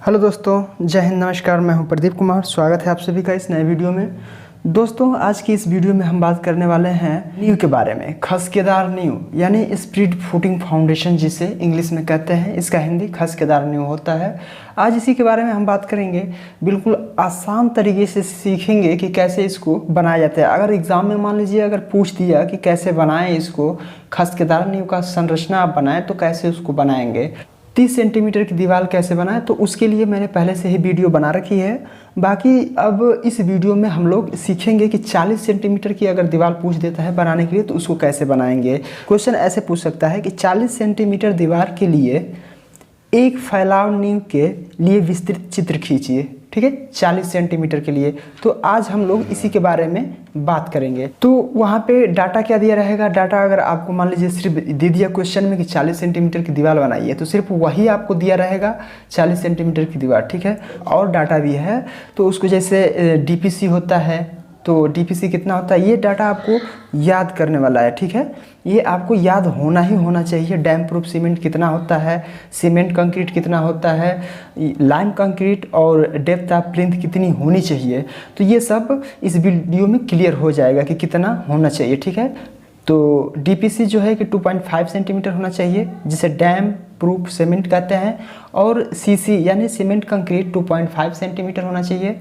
Hello दोस्तों, जय हिंद, नमस्कार। मैं हूं प्रदीप कुमार। स्वागत है आप सभी का इस नए वीडियो में। दोस्तों, आज की इस वीडियो में हम बात करने वाले हैं नींव के बारे में। खसकेदार नींव यानी स्प्रिट फुटिंग फाउंडेशन, जिसे इंग्लिश में कहते हैं, इसका हिंदी खसकेदार नींव होता है। आज इसी के बारे में हम बात करेंगे। बिल्कुल आसान तरीके से सीखेंगे कि कैसे इसको बनाया जाता है। अगर एग्ज़ाम में मान लीजिए अगर पूछ दिया कि कैसे बनाएं इसको, खसकेदार नींव का संरचना आप बनाएं तो कैसे उसको बनाएंगे, 30 सेंटीमीटर की दीवार कैसे बनाएं, तो उसके लिए मैंने पहले से ही वीडियो बना रखी है। बाकी अब इस वीडियो में हम लोग सीखेंगे कि 40 सेंटीमीटर की अगर दीवार पूछ देता है बनाने के लिए तो उसको कैसे बनाएंगे। क्वेश्चन ऐसे पूछ सकता है कि 40 सेंटीमीटर दीवार के लिए एक फैलाव नींव के लिए विस्तृत चित्र खींचिए। ठीक है, 40 सेंटीमीटर के लिए। तो आज हम लोग इसी के बारे में बात करेंगे। तो वहाँ पे डाटा क्या दिया रहेगा? डाटा अगर आपको मान लीजिए सिर्फ दे दिया क्वेश्चन में कि 40 सेंटीमीटर की दीवार बनाइए, तो सिर्फ वही आपको दिया रहेगा 40 सेंटीमीटर की दीवार। ठीक है, और डाटा भी है। तो उसको जैसे डीपीसी होता है, तो डीपीसी कितना होता है, ये डाटा आपको याद करने वाला है। ठीक है, ये आपको याद होना ही होना चाहिए। डैम प्रूफ सीमेंट कितना होता है, सीमेंट कंक्रीट कितना होता है, लाइम कंक्रीट और डेप्थ ऑफ प्लिंथ कितनी होनी चाहिए, तो ये सब इस वीडियो में क्लियर हो जाएगा कि कितना होना चाहिए। ठीक है, तो डीपीसी जो है कि 2.5 सेंटीमीटर होना चाहिए, जिसे डैम प्रूफ सीमेंट कहते हैं। और सीसी यानी सीमेंट कंक्रीट 2.5 सेंटीमीटर होना चाहिए।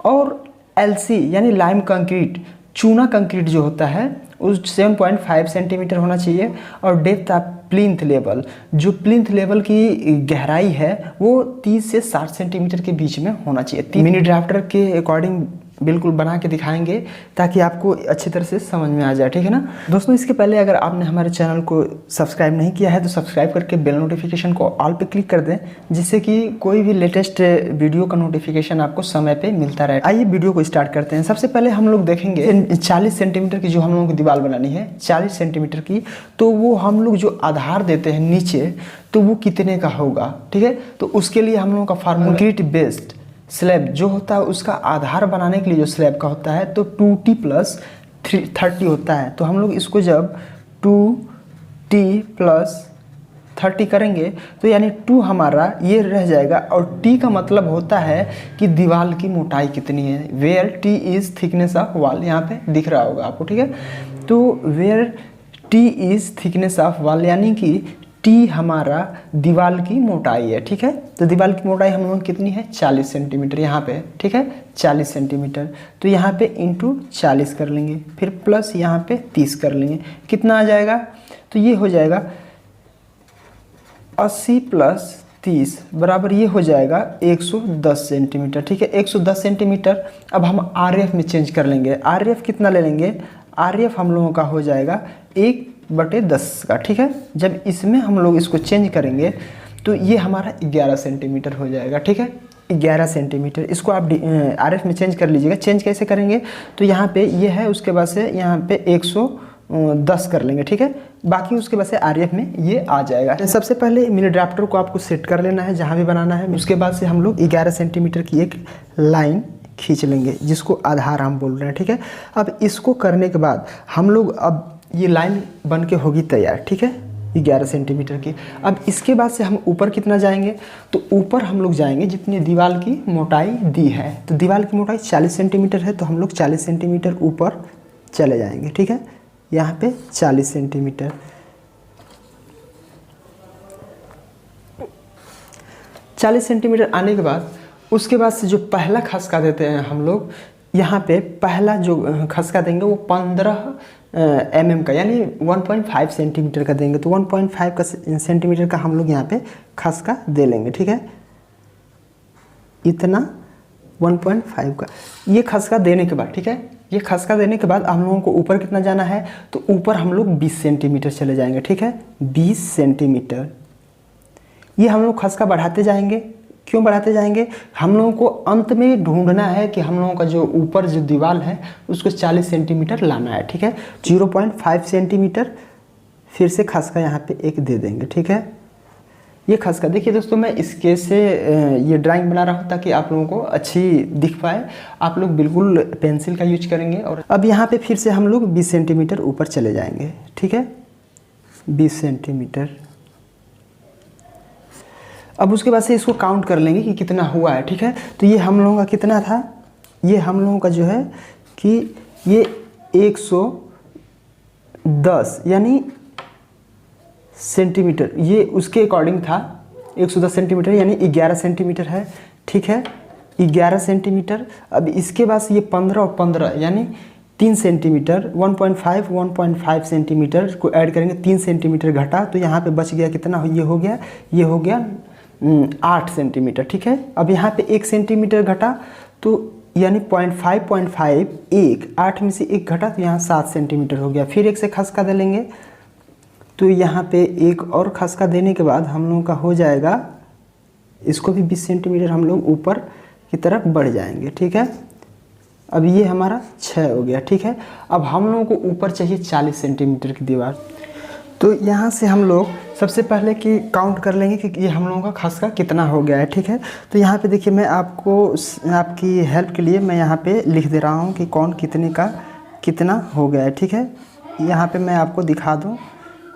और एलसी यानी लाइम कंक्रीट, चूना कंक्रीट जो होता है, उस 7.5 सेंटीमीटर होना चाहिए। और डेप्थ ऑफ प्लिंथ लेवल, जो प्लिंथ लेवल की गहराई है वो 30 से 60 सेंटीमीटर के बीच में होना चाहिए। मिनी ड्राफ्टर के अकॉर्डिंग बिल्कुल बना के दिखाएंगे ताकि आपको अच्छी तरह से समझ में आ जाए। ठीक है ना दोस्तों, इसके पहले अगर आपने हमारे चैनल को सब्सक्राइब नहीं किया है तो सब्सक्राइब करके बेल नोटिफिकेशन को ऑल पे क्लिक कर दें, जिससे कि कोई भी लेटेस्ट वीडियो का नोटिफिकेशन आपको समय पे मिलता रहे। आइए वीडियो को स्टार्ट करते हैं। सबसे पहले हम लोग देखेंगे 40 सेंटीमीटर की जो हम लोगों को दीवार बनानी है, 40 सेंटीमीटर की, तो वो हम लोग जो आधार देते हैं नीचे, तो वो कितने का होगा। ठीक है, तो उसके लिए हम लोगों का फार्मूला कंक्रीट बेस्ड स्लैब जो होता है, उसका आधार बनाने के लिए जो स्लैब का होता है, तो 2T + 30 होता है। तो हम लोग इसको जब 2T + 30 करेंगे तो यानी 2 हमारा ये रह जाएगा। और T का मतलब होता है कि दीवार की मोटाई कितनी है। Where T is thickness of wall, यहाँ पे दिख रहा होगा आपको। ठीक है, तो where T is thickness of wall यानी कि T हमारा दीवार की मोटाई है। ठीक है, तो दीवार की मोटाई हम लोग कितनी है, 40 सेंटीमीटर यहाँ पे। ठीक है, 40 सेंटीमीटर, तो यहाँ पे इंटू 40 कर लेंगे, फिर प्लस यहाँ पे 30 कर लेंगे। कितना आ जाएगा, तो ये हो जाएगा 80 + 30 बराबर ये हो जाएगा 110 सेंटीमीटर। ठीक है, 110 सेंटीमीटर। अब हम RF में चेंज कर लेंगे। RF कितना ले लेंगे, RF हम लोगों का हो जाएगा 1/10 का। ठीक है, जब इसमें हम लोग इसको चेंज करेंगे तो ये हमारा 11 सेंटीमीटर हो जाएगा। ठीक है, 11 सेंटीमीटर। इसको आप RF में चेंज कर लीजिएगा। चेंज कैसे करेंगे, तो यहाँ पे ये है, उसके बाद से यहाँ पे 110 कर लेंगे। ठीक है, बाकी उसके बाद से RF में ये आ जाएगा। सबसे पहले मिनी ड्राफ्टर को आपको सेट कर लेना है जहाँ भी बनाना है। उसके बाद से हम लोग 11 सेंटीमीटर की एक लाइन खींच लेंगे, जिसको आधार हम बोल रहे हैं। ठीक है, अब इसको करने के बाद हम लोग, अब ये लाइन बन के होगी तैयार। ठीक है, 11 सेंटीमीटर की। अब इसके बाद से हम ऊपर कितना जाएंगे, तो ऊपर हम लोग जाएंगे जितनी दीवार की मोटाई दी है। तो दीवार की मोटाई 40 सेंटीमीटर है, तो हम लोग 40 सेंटीमीटर ऊपर चले जाएंगे। ठीक है, यहाँ पे 40 सेंटीमीटर, 40 सेंटीमीटर आने के बाद उसके बाद से जो पहला खसका देते हैं हम लोग, यहाँ पे पहला जो खसका देंगे वो 15 mm का यानी 1.5 सेंटीमीटर का देंगे। तो 1.5 का सेंटीमीटर का हम लोग यहाँ पे खसका दे लेंगे। ठीक है, इतना 1.5 का ये खसका देने के बाद, ठीक है, ये खसका देने के बाद हम लोगों को ऊपर कितना जाना है, तो ऊपर हम लोग 20 सेंटीमीटर चले जाएंगे। ठीक है, 20 सेंटीमीटर। ये हम लोग खसका बढ़ाते जाएंगे। क्यों बढ़ाते जाएंगे, हम लोगों को अंत में ढूंढना है कि हम लोगों का जो ऊपर जो दीवार है उसको 40 सेंटीमीटर लाना है। ठीक है, 0.5 सेंटीमीटर फिर से खसका यहाँ पे एक दे देंगे। ठीक है, ये खसका देखिए दोस्तों, मैं इसके से ये ड्राइंग बना रहा हूँ ताकि आप लोगों को अच्छी दिख पाए। आप लोग बिल्कुल पेंसिल का यूज करेंगे। और अब यहाँ पे फिर से हम लोग 20 सेंटीमीटर ऊपर चले जाएंगे। ठीक है, 20 सेंटीमीटर। अब उसके बाद से इसको काउंट कर लेंगे कि कितना हुआ है, ठीक है। तो ये हम लोगों का कितना था, ये हम लोगों का जो है कि ये 110 यानी सेंटीमीटर, ये उसके अकॉर्डिंग था 110 सेंटीमीटर यानी 11 सेंटीमीटर है, ठीक है, 11 सेंटीमीटर। अब इसके बाद से ये 15 और 15 यानी 3 सेंटीमीटर, 1.5 सेंटीमीटर को ऐड करेंगे, 3 सेंटीमीटर घटा तो यहाँ पे बच गया कितना, ये हो गया 8 सेंटीमीटर, ठीक है। अब यहाँ पे 1 सेंटीमीटर घटा तो यानी 0.5 1 8 में से 1 घटा तो यहाँ 7 सेंटीमीटर हो गया। फिर एक से खसका दे लेंगे तो यहाँ पे एक और खसका देने के बाद हम लोगों का हो जाएगा, इसको भी 20 सेंटीमीटर हम लोग ऊपर की तरफ बढ़ जाएंगे, ठीक है। अब ये हमारा 6 हो गया, ठीक है। अब हम लोगों को ऊपर चाहिए 40 सेंटीमीटर की दीवार। तो यहाँ से हम लोग सबसे पहले कि काउंट कर लेंगे कि ये हम लोगों का खसका कितना हो गया है, ठीक है। तो यहाँ पे देखिए, मैं आपको आपकी हेल्प के लिए मैं यहाँ पे लिख दे रहा हूँ कि कौन कितने का कितना हो गया है, ठीक है। यहाँ पे मैं आपको दिखा दूँ,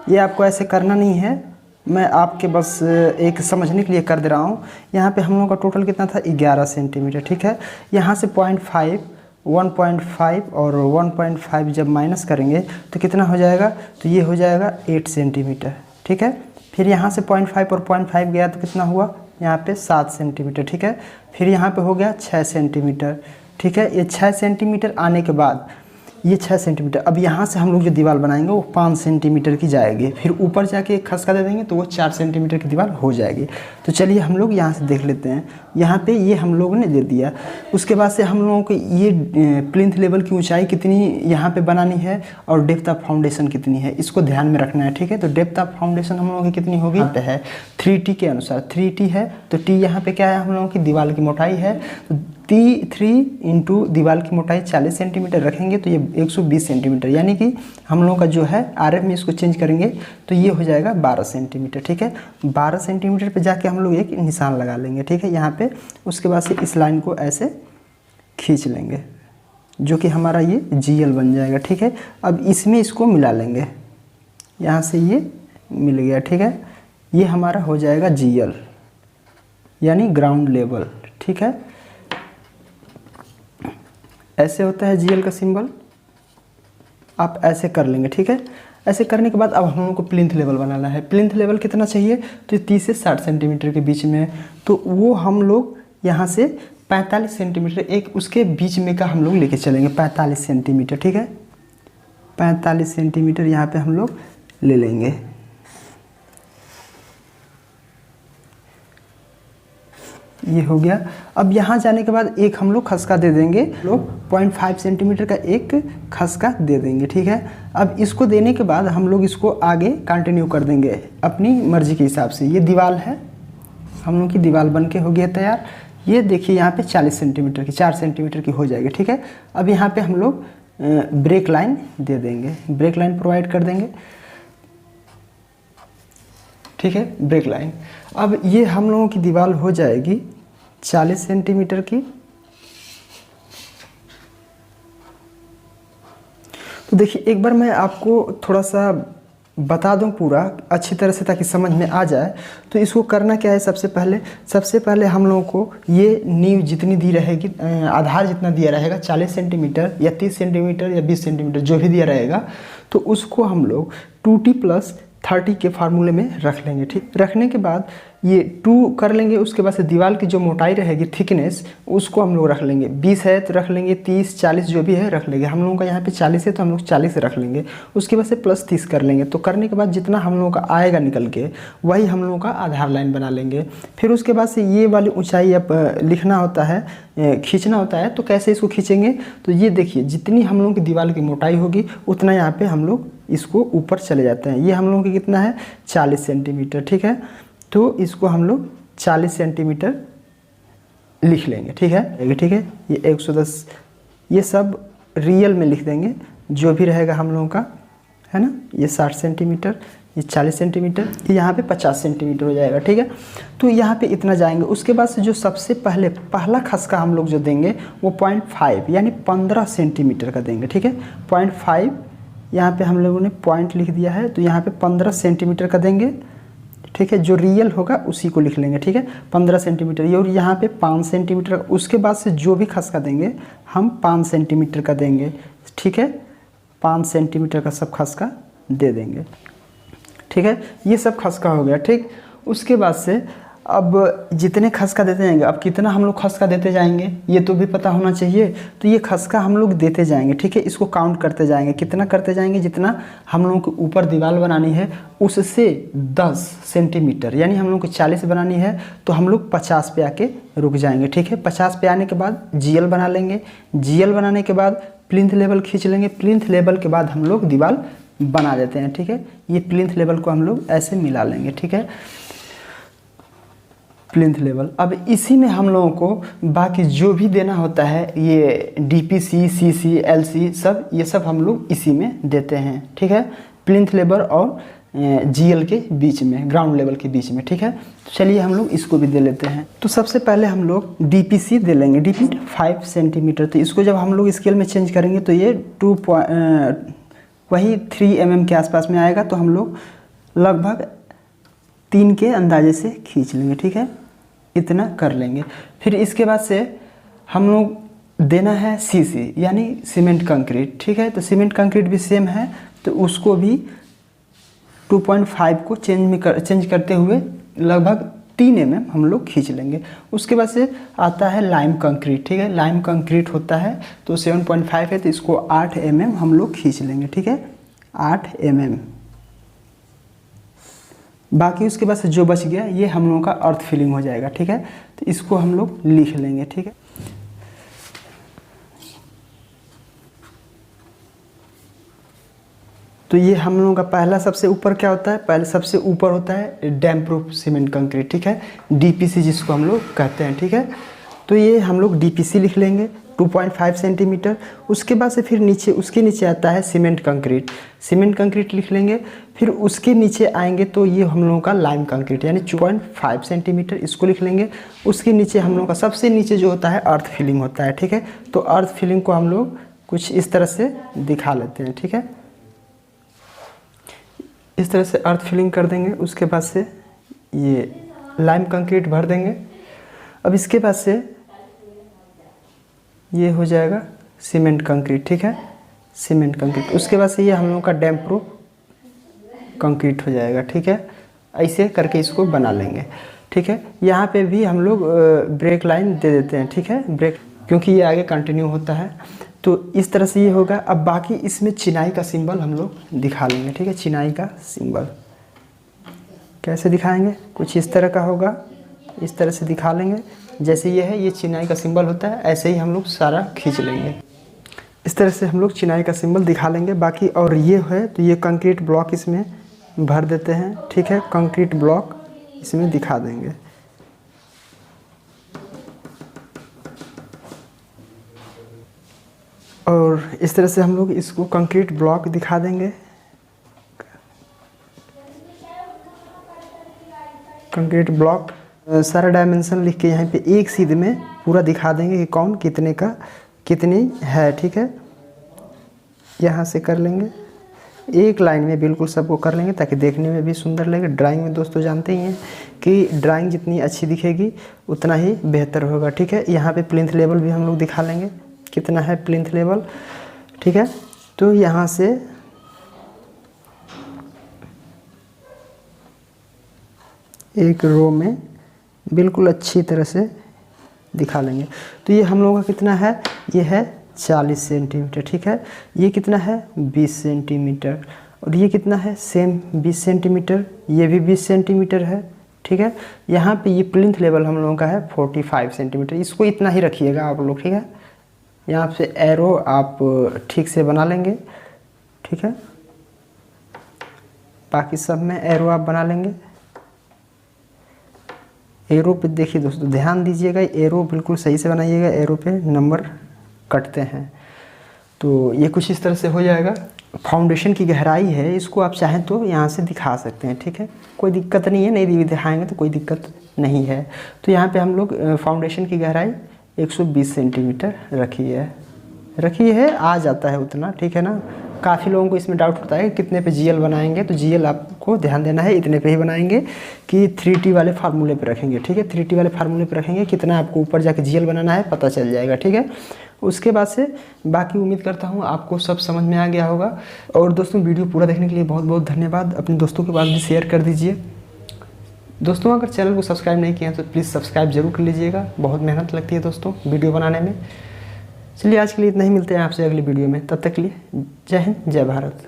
ये आपको ऐसे करना नहीं है, मैं आपके बस एक समझने के लिए कर दे रहा हूँ। यहाँ पे हम लोगों का टोटल कितना था, 11 सेंटीमीटर, ठीक है। यहाँ से 0.5 1.5 और 1.5 जब माइनस करेंगे तो कितना हो जाएगा, तो ये हो जाएगा 8 सेंटीमीटर, ठीक है। फिर यहाँ से 0.5 और 0.5 गया तो कितना हुआ, यहाँ पे 7 सेंटीमीटर, ठीक है। फिर यहाँ पे हो गया 6 सेंटीमीटर, ठीक है। ये 6 सेंटीमीटर आने के बाद ये 6 सेंटीमीटर, अब यहाँ से हम लोग जो दीवार बनाएंगे वो 5 सेंटीमीटर की जाएगी। फिर ऊपर जाके एक खसका दे देंगे तो वो 4 सेंटीमीटर की दीवार हो जाएगी। तो चलिए हम लोग यहाँ से देख लेते हैं। यहाँ पे ये हम लोगों ने दे दिया। उसके बाद से हम लोगों को ये प्लिंथ लेवल की ऊंचाई कितनी यहाँ पे बनानी है और डेप्थ ऑफ फाउंडेशन कितनी है, इसको ध्यान में रखना है, ठीक है। तो डेप्थ ऑफ फाउंडेशन हम लोगों की कितनी होगी, यहाँ पे है 3T के अनुसार, 3T है तो T यहाँ पे क्या है, हम लोगों की दीवार की मोटाई है। तो 3 इंटू दीवार की मोटाई 40 सेंटीमीटर रखेंगे तो ये 120 सेंटीमीटर, यानी कि हम लोगों का जो है RF में इसको चेंज करेंगे तो ये हो जाएगा 12 सेंटीमीटर, ठीक है। 12 सेंटीमीटर पे जाके हम लोग एक निशान लगा लेंगे, ठीक है, यहाँ पे। उसके बाद से इस लाइन को ऐसे खींच लेंगे जो कि हमारा ये GL बन जाएगा, ठीक है। अब इसमें इसको मिला लेंगे, यहाँ से ये मिल गया, ठीक है। ये हमारा हो जाएगा GL यानी ग्राउंड लेवल, ठीक है। ऐसे होता है GL का सिंबल, आप ऐसे कर लेंगे, ठीक है। ऐसे करने के बाद अब हम लोग को प्लिंथ लेवल बनाना है। प्लिंथ लेवल कितना चाहिए, तो 30 से 60 सेंटीमीटर के बीच में, तो वो हम लोग यहाँ से 45 सेंटीमीटर एक उसके बीच में का हम लोग लेके चलेंगे, 45 सेंटीमीटर, ठीक है। 45 सेंटीमीटर यहाँ पे हम लोग ले लेंगे। ये हो गया। अब यहाँ जाने के बाद एक हम लोग खसका दे देंगे, लोग 0.5 सेंटीमीटर का एक खसका दे देंगे, ठीक है। अब इसको देने के बाद हम लोग इसको आगे कंटिन्यू कर देंगे अपनी मर्जी के हिसाब से। ये दीवार है, हम लोग की दीवार बन के हो गया तैयार। ये देखिए यहाँ पे 40 सेंटीमीटर की, 4 सेंटीमीटर की हो जाएगी, ठीक है। अब यहाँ पे हम लोग ब्रेक लाइन दे देंगे, ब्रेक लाइन प्रोवाइड कर देंगे, ठीक है, ब्रेक लाइन। अब ये हम लोगों की दीवार हो जाएगी 40 सेंटीमीटर की। तो देखिए एक बार मैं आपको थोड़ा सा बता दूं पूरा अच्छी तरह से ताकि समझ में आ जाए। तो इसको करना क्या है, सबसे पहले हम लोगों को ये नींव जितनी दी रहेगी, आधार जितना दिया रहेगा 40 सेंटीमीटर या 30 सेंटीमीटर या 20 सेंटीमीटर जो भी दिया रहेगा, तो उसको हम लोग 2T+30 के फार्मूले में रख लेंगे, ठीक। रखने के बाद ये 2 कर लेंगे, उसके बाद से दीवार की जो मोटाई रहेगी, थिकनेस, उसको हम लोग रख लेंगे। 20 है तो रख लेंगे, 30 40 जो भी है रख लेंगे। हम लोगों का यहाँ पे 40 है तो हम लोग 40 रख लेंगे। उसके बाद से +30 कर लेंगे। तो करने के बाद जितना हम लोगों का आएगा निकल के, वही हम लोगों का आधार लाइन बना लेंगे। फिर उसके बाद से ये वाली ऊँचाई अब लिखना होता है, खींचना होता है। तो कैसे इसको खींचेंगे, तो ये देखिए जितनी हम लोगों की दीवार की मोटाई होगी उतना यहाँ पे हम लोग इसको ऊपर चले जाते हैं। ये हम लोगों की कितना है, 40 सेंटीमीटर, ठीक है। तो इसको हम लोग 40 सेंटीमीटर लिख लेंगे, ठीक है, ठीक है। ये 110 ये सब रियल में लिख देंगे, जो भी रहेगा हम लोगों का, है ना। ये 60 सेंटीमीटर, ये 40 सेंटीमीटर, यहाँ पे 50 सेंटीमीटर हो जाएगा, ठीक है। तो यहाँ पे इतना जाएंगे। उसके बाद से जो सबसे पहला खसका हम लोग जो देंगे वो 0.5 यानी 15 सेंटीमीटर का देंगे, ठीक है। 0.5 यहाँ पे हम लोगों ने पॉइंट लिख दिया है, तो यहाँ पे 15 सेंटीमीटर का देंगे, ठीक है, जो रियल होगा उसी को लिख लेंगे, ठीक है। 15 सेंटीमीटर ये, और यहाँ पे 5 सेंटीमीटर। उसके बाद से जो भी खसका देंगे हम 5 सेंटीमीटर का देंगे, ठीक है। 5 सेंटीमीटर का सब खसका दे देंगे, ठीक है। ये सब खसका हो गया, ठीक। उसके बाद से अब जितने खसका देते जाएंगे, अब कितना हम लोग खसका देते जाएंगे ये तो भी पता होना चाहिए। तो ये खसका हम लोग देते जाएंगे, ठीक है। इसको काउंट करते जाएंगे, कितना करते जाएंगे, जितना हम लोगों को ऊपर दीवार बनानी है उससे 10 सेंटीमीटर, यानी हम लोग को 40 बनानी है तो हम लोग 50 पे आके रुक जाएंगे, ठीक है। 50 पे आने के बाद जीएल बना लेंगे। जीएल बनाने के बाद प्लिंथ लेवल खींच लेंगे। प्लिंथ लेवल के बाद हम लोग दीवार बना देते हैं, ठीक है। ये प्लिंथ लेवल को हम लोग ऐसे मिला लेंगे, ठीक है। Plinth level. अब इसी में हम लोगों को बाकी जो भी देना होता है, ये डीपीसी, सीसी, एलसी, सब ये सब हम लोग इसी में देते हैं, ठीक है। प्लिंथ लेवल और जीएल के बीच में, ग्राउंड लेवल के बीच में, ठीक है। तो चलिए हम लोग इसको भी दे लेते हैं। तो सबसे पहले हम लोग डीपीसी दे लेंगे, डीपी 5 सेंटीमीटर। तो इसको जब हम लोग स्केल में चेंज करेंगे तो ये वही 3 mm के आसपास में आएगा। तो हम लोग लगभग 3 के अंदाजे से खींच लेंगे, ठीक है। इतना कर लेंगे। फिर इसके बाद से हम लोग देना है सीसी, यानी सीमेंट कंक्रीट, ठीक है। तो सीमेंट कंक्रीट भी सेम है, तो उसको भी 2.5 को चेंज करते हुए लगभग 3 mm हम लोग खींच लेंगे। उसके बाद से आता है लाइम कंक्रीट, ठीक है। लाइम कंक्रीट होता है तो 7.5 है, तो इसको 8 mm हम लोग खींच लेंगे, ठीक है। 8 mm। बाकी उसके बाद से जो बच गया ये हम लोगों का अर्थ फिलिंग हो जाएगा, ठीक है। तो इसको हम लोग लिख लेंगे, ठीक है। तो ये हम लोगों का पहला सबसे ऊपर क्या होता है, पहले सबसे ऊपर होता है डैम प्रूफ सीमेंट कंक्रीट, ठीक है। डीपीसी जिसको हम लोग कहते हैं, ठीक है। तो ये हम लोग डीपीसी लिख लेंगे 2.5 सेंटीमीटर। उसके बाद से फिर नीचे, उसके नीचे आता है सीमेंट कंक्रीट। सीमेंट कंक्रीट लिख लेंगे। फिर उसके नीचे आएंगे तो ये हम लोगों का लाइम कंक्रीट, यानी 2.5 सेंटीमीटर, इसको लिख लेंगे। उसके नीचे हम लोगों का सबसे नीचे जो होता है अर्थ फिलिंग होता है, ठीक है। तो अर्थ फिलिंग को हम लोग कुछ इस तरह से दिखा लेते हैं, ठीक है। इस तरह से अर्थ फिलिंग कर देंगे। उसके बाद से ये लाइम कंक्रीट भर देंगे। अब इसके बाद से ये हो जाएगा सीमेंट कंक्रीट, ठीक है। Cement concrete. उसके बाद से ये हम लोगों का डैम प्रूफ कंक्रीट हो जाएगा, ठीक है। ऐसे करके इसको बना लेंगे, ठीक है। यहाँ पे भी हम लोग ब्रेक लाइन दे देते हैं, ठीक है। ब्रेक, क्योंकि ये आगे कंटिन्यू होता है। तो इस तरह से ये होगा। अब बाकी इसमें चिनाई का सिंबल हम लोग दिखा लेंगे, ठीक है। चिनाई का सिंबल कैसे दिखाएंगे, कुछ इस तरह का होगा, इस तरह से दिखा लेंगे। जैसे ये है, ये चिनाई का सिंबल होता है, ऐसे ही हम लोग सारा खींच लेंगे। इस तरह से हम लोग चिनाई का सिंबल दिखा लेंगे। बाकी और ये है तो ये कंक्रीट ब्लॉक इसमें भर देते हैं, ठीक है। कंक्रीट ब्लॉक इसमें दिखा देंगे। और इस तरह से हम लोग इसको कंक्रीट ब्लॉक दिखा देंगे। कंक्रीट ब्लॉक सारा डायमेंशन लिख के यहाँ पे एक सीध में पूरा दिखा देंगे कि कौन कितने का कितनी है, ठीक है। यहाँ से कर लेंगे, एक लाइन में बिल्कुल सबको कर लेंगे ताकि देखने में भी सुंदर लगे। ड्राइंग में दोस्तों जानते ही हैं कि ड्राइंग जितनी अच्छी दिखेगी उतना ही बेहतर होगा, ठीक है। यहाँ पे प्लिंथ लेवल भी हम लोग दिखा लेंगे कितना है प्लिंथ लेवल, ठीक है। तो यहाँ से एक रो में बिल्कुल अच्छी तरह से दिखा लेंगे। तो ये हम लोगों का कितना है, ये है 40 सेंटीमीटर, ठीक है। ये कितना है 20 सेंटीमीटर, और ये कितना है सेम 20 सेंटीमीटर, ये भी 20 सेंटीमीटर है, ठीक है। यहाँ पे ये प्लिंथ लेवल हम लोगों का है 45 सेंटीमीटर। इसको इतना ही रखिएगा आप लोग, ठीक है। यहाँ से एरो आप ठीक से बना लेंगे, ठीक है। बाकी सब में एरो आप बना लेंगे। एरो पे देखिए दोस्तों, ध्यान दीजिएगा, एरो बिल्कुल सही से बनाइएगा। एरो पे नंबर कटते हैं। तो ये कुछ इस तरह से हो जाएगा। फाउंडेशन की गहराई है, इसको आप चाहें तो यहाँ से दिखा सकते हैं, ठीक है। कोई दिक्कत नहीं है, नहीं दिखाएंगे तो कोई दिक्कत नहीं है। तो यहाँ पे हम लोग फाउंडेशन की गहराई 120 सेंटीमीटर रखी है, आ जाता है उतना, ठीक है ना। काफ़ी लोगों को इसमें डाउट होता है कि कितने पे जीएल बनाएंगे, तो जीएल आपको ध्यान देना है इतने पे ही बनाएंगे कि 3T वाले फार्मूले पे रखेंगे, ठीक है। 3T वाले फार्मूले पे रखेंगे, कितना आपको ऊपर जाके जीएल बनाना है पता चल जाएगा, ठीक है। उसके बाद से बाकी उम्मीद करता हूँ आपको सब समझ में आ गया होगा। और दोस्तों वीडियो पूरा देखने के लिए बहुत बहुत धन्यवाद। अपने दोस्तों के पास भी शेयर कर दीजिए। दोस्तों अगर चैनल को सब्सक्राइब नहीं किया तो प्लीज़ सब्सक्राइब जरूर कर लीजिएगा, बहुत मेहनत लगती है दोस्तों वीडियो बनाने में। चलिए आज के लिए इतना ही, मिलते हैं आपसे अगली वीडियो में, तब तक के लिए जय हिंद जय भारत।